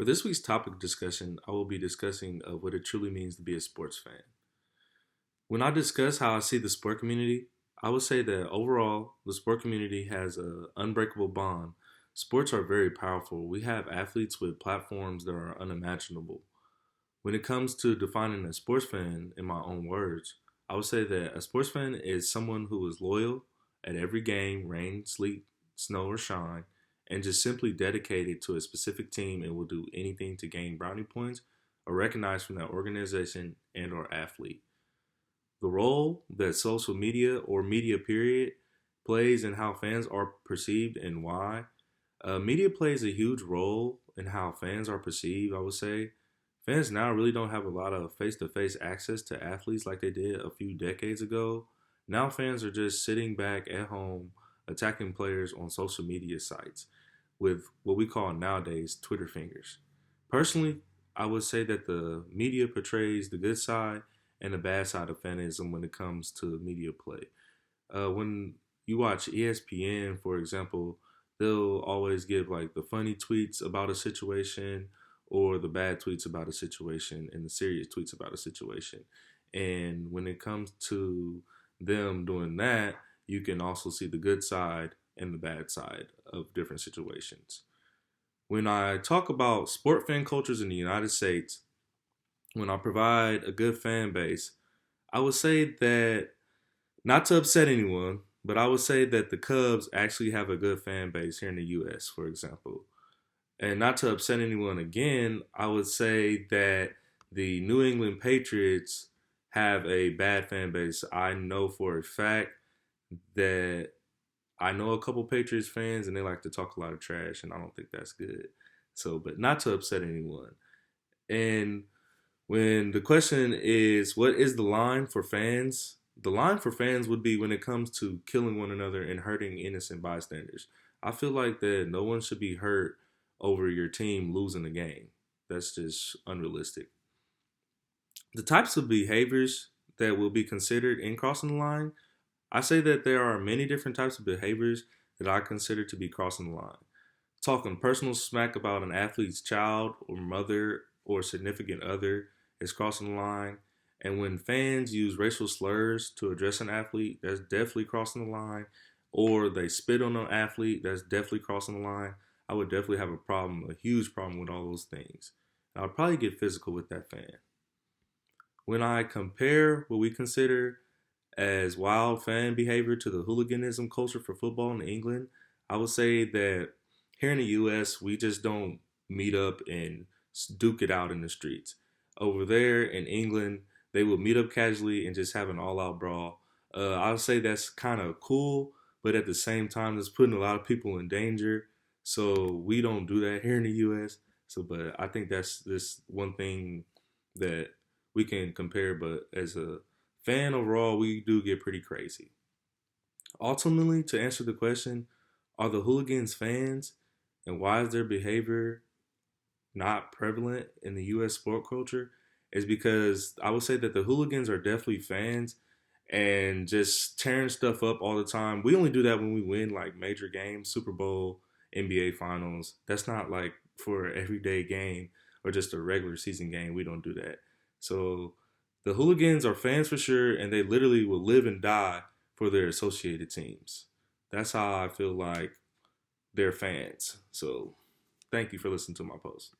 For this week's topic discussion, I will be discussing what it truly means to be a sports fan. When I discuss how I see the sport community, I would say that overall, the sport community has an unbreakable bond. Sports are very powerful. We have athletes with platforms that are unimaginable. When it comes to defining a sports fan, in my own words, I would say that a sports fan is someone who is loyal at every game, rain, sleet, snow, or shine, and just simply dedicated to a specific team and will do anything to gain brownie points or recognized from that organization and or athlete. The role that social media or media period plays in how fans are perceived and why. Media plays a huge role in how fans are perceived, I would say. Fans now really don't have a lot of face to face access to athletes like they did a few decades ago. Now fans are just sitting back at home attacking players on social media sites with what we call nowadays Twitter fingers. Personally, I would say that the media portrays the good side and the bad side of fanism when it comes to media play. When you watch ESPN, for example, they'll always give like the funny tweets about a situation or the bad tweets about a situation and the serious tweets about a situation. And when it comes to them doing that, you can also see the good side and the bad side of different situations. When I talk about sport fan cultures in the United States, when I provide a good fan base, I would say that, not to upset anyone, but I would say that the Cubs actually have a good fan base here in the US, for example. And not to upset anyone again, I would say that the New England Patriots have a bad fan base. I know for a fact that I know a couple Patriots fans and they like to talk a lot of trash, and I don't think that's good. So, but not to upset anyone. And when the question is, what is the line for fans? The line for fans would be when it comes to killing one another and hurting innocent bystanders. I feel like that no one should be hurt over your team losing a game. That's just unrealistic. The types of behaviors that will be considered in crossing the line, I say that there are many different types of behaviors that I consider to be crossing the line. Talking personal smack about an athlete's child or mother or significant other is crossing the line. And when fans use racial slurs to address an athlete, that's definitely crossing the line. Or they spit on an athlete, that's definitely crossing the line. I would definitely have a problem, a huge problem with all those things. And I'll probably get physical with that fan. When I compare what we consider as wild fan behavior to the hooliganism culture for football in England, I would say that here in the US, we just don't meet up and duke it out in the streets. Over there in England, they will meet up casually and just have an all out brawl. I would say that's kind of cool, but at the same time, it's putting a lot of people in danger. So we don't do that here in the US. So, but I think that's this one thing that we can compare. But as a fan overall, we do get pretty crazy. Ultimately, to answer the question, are the hooligans fans and why is their behavior not prevalent in the US sport culture? Is because I would say that the hooligans are definitely fans and just tearing stuff up all the time. We only do that when we win like major games, Super Bowl, NBA Finals. That's not like for an everyday game or just a regular season game. We don't do that. So the hooligans are fans for sure, and they literally will live and die for their associated teams. That's how I feel like they're fans. So thank you for listening to my post.